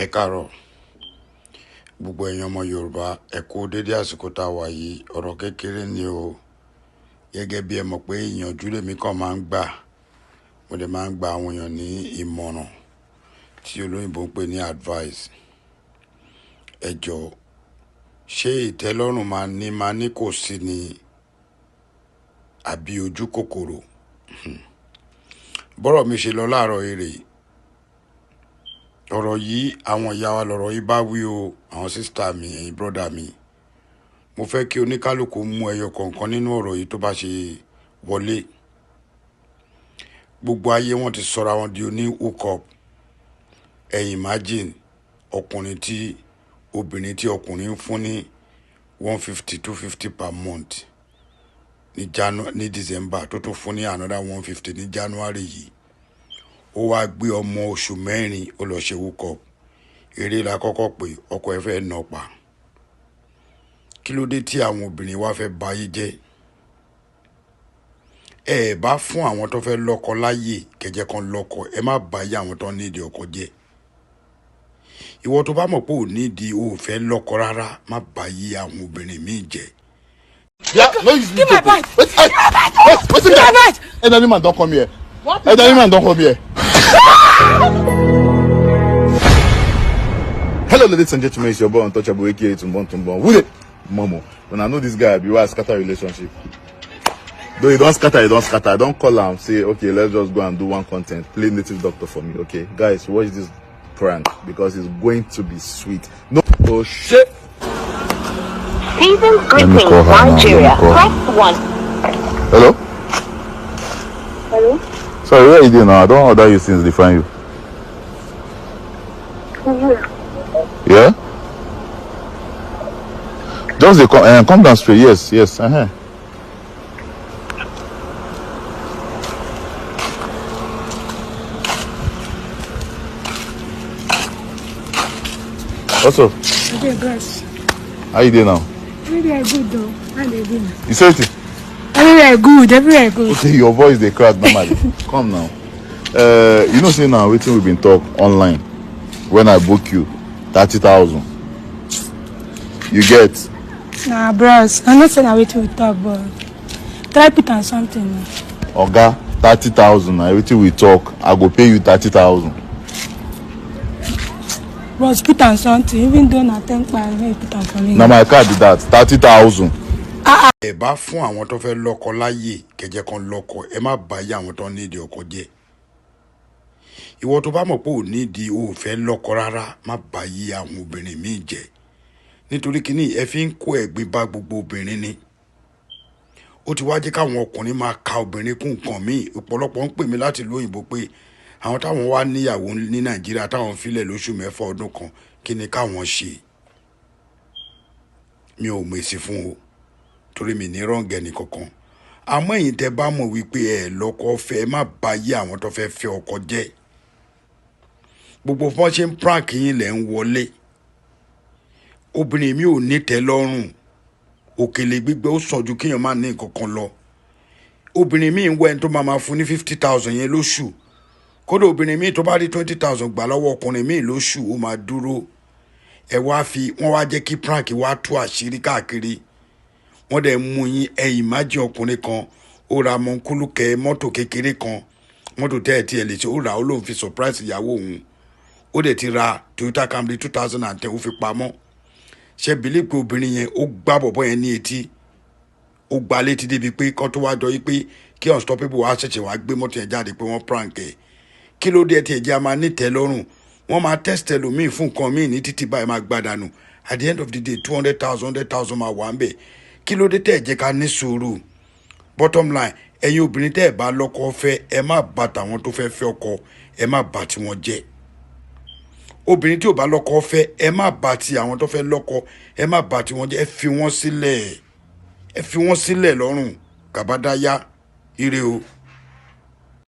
Ẹ káàárọ̀ gbogbo ẹ̀yin ọmọ Yorùbá ẹ kú dédé àsìkò tá a wà yìí ọ̀rọ̀ kékeré ni o gẹ́gẹ́ bí ẹ mọ̀ pé ìyànjú lèmi kàn máa ń gbà mo dẹ̀ máa ń gba àwọn èèyàn ní ìmọ̀ràn tí olóyìnbó ń pè ní advice ẹ jọ̀ọ́ ṣé ìtẹ́lọ́rùn máa ní kò sí ni àbí ojú kòkòrò bọ́rọ̀ mi ṣe lọ láàárọ̀ èrè ọ̀rọ̀ yìí àwọn ìyá wa lọ̀rọ̀ yìí bá wí o àwọn sísítà mi ẹ̀yin brọ́dà mi mo fẹ́ kí oníkálukú mú ẹyọ kọ̀ọ̀kan nínú ọ̀rọ̀ yìí tó bá ṣe wọlé gbogbo ayé wọn ti sọra wọn di oní hook up ẹ̀yin imagine obìnrin tí ọkùnrin ń fún ní 150-250 per month ní December tó tún fún ní another 150 ní January yìí ó wá gbé ọmọ oṣù mẹ́rin ó lọ ṣe hook up eré la kọ́kọ́ pé ọkọ ẹ̀ fẹ́ nà pa kí ló dé tí àwọn obìnrin wá fẹ́ bayé jẹ́ ẹ bá fún àwọn tó fẹ́ lọ́kọ láyè kẹjẹ kan lọ́kọ ẹ má báyé àwọn tó nídìí ọkọ jẹ́ ìwọ tó bá mọ̀ pé ò nídìí ò fẹ́ lọ́kọ rárá má báyé àwọn obìnrin míì jẹ́. Yeah, no, give my bite. Wait, give my bite. Elderly man, don't come here. What? Elderly man, don't come here. Hello, ladies and gentlemen, it's your boy Untouchable, aka Tumbon. Who it? Momo. When I know this guy, be why I scatter relationship. Though you don't scatter. Don't call him, say, okay, let's just go and do one content. Play native doctor for me, okay? Guys, watch this prank because it's going to be sweet. No, oh shit. Season greetings, Nigeria. Press 1. Hello? Hello? Sorry, where are you doing now? I don't order you since they find you. Yeah? Just come down straight. Yes. What's up? Okay, guys. How you doing now? Everywhere good though. How they doing? You said it? Everywhere good. Okay, your voice they crack normally. Come now. You know, say now waiting we've been talk online. When I book you, 30,000. You get? Nah, bros. I'm not saying I wait till we talk, but try put on something. Oga, 30,000. Everything we talk, I go pay you 30,000. Bros, put on something. Even though not 10 pounds, put on for me. Now my card is that 30,000. ẹ bá fún àwọn tó fẹ́ lọ́kọ láyè kẹjẹ kan lọ́kọ ẹ má báyé àwọn tó nídìí ọkọ jẹ́ ìwọ tó bá mọ̀ pé ò nídìí ò fẹ́ lọ́kọ rárá má báyé àwọn obìnrin míì jẹ́ nítorí kíní ẹ fi ń kó ẹ̀gbin bá gbogbo obìnrin ni ó ti wá jẹ́ káwọn ọkùnrin máa ka obìnrin kún nǹkan míì ọ̀pọ̀lọpọ̀ ń pè mí láti ìlú òyìnbó pé àwọn táwọn wá níyàwó ní Nàìjíríà táwọn filẹ̀ lóṣù 6 ọdún kan kí ni káwọn ṣe mi ò mèsì fún o torí mi ní rọ́ǹgẹ̀ ní kankan àmọ́ ẹ̀yin tẹ́ bá mọ̀ wípé ẹ lọ́kọ fẹ́ má báyé àwọn tó fẹ́ fẹ́ ọkọ jẹ́ gbogbo fọ́n ṣe ń prank yín lẹ̀ ń wọlé obìnrin mi ò ní tẹ́ lọ́rùn òkèlè gbígbẹ ó sàn ju kéèyàn má ní nǹkan kan lọ obìnrin mi ń wọ ẹni tó máa fún ní 50,000 yẹn lóṣù kódà obìnrin mi tó bá rí 20,000 gbà lọ́wọ́ ọkùnrin mi lóṣù ó máa dúró ẹ wá wọ́n wá jẹ́ kí prank wá tú àṣírí káàkiri wọ́n dẹ̀ mú yín ẹ̀yìn májì ọkùnrin kan ó ra mọ̀nkúlùkẹ́ mọ́tò kékeré kan mọ́tò tẹ́ẹ̀tì ẹ̀ lè ṣe ó rà ó lóun fi surprise ìyàwó òun ó dẹ̀ ti ra Toyota Camry 2010 ó fi pamọ́ ṣe bìlí pé obìnrin yẹn ó gbá bọ̀bọ̀ yẹn ní etí ó gbá létí débi pé kọ́ tó wá jọ yí pé kí unstoppable wá ṣẹ̀ṣẹ̀ wá gbé mọ́tò yẹn jáde pé wọ́n prank ẹ̀ kí ló dé ẹ̀ tí ẹ̀jẹ̀ a máa ní tẹ́ lọ́rùn wọ́n máa test ẹlòmíì fún nǹkan míì ní títí báyìí máa gbádànù at the end of the day 200,000 100,000 máa wà ń bẹ̀ kí ló dé tẹ́ jẹ́ ká ní sùúrù bottom line ẹ̀yin obìnrin tẹ́ bá lọ́kọ fẹ́ ẹ má bà tàwọn tó fẹ́ ọkọ ẹ má bà tí wọ́n jẹ́ obìnrin tí ò bá lọ́kọ fẹ́ ẹ má bà tí àwọn tó fẹ́ lọ́kọ ẹ má bà tí wọ́n jẹ́ ẹ fi wọ́n sílẹ̀ lọ́rùn kàbádáyá ire o.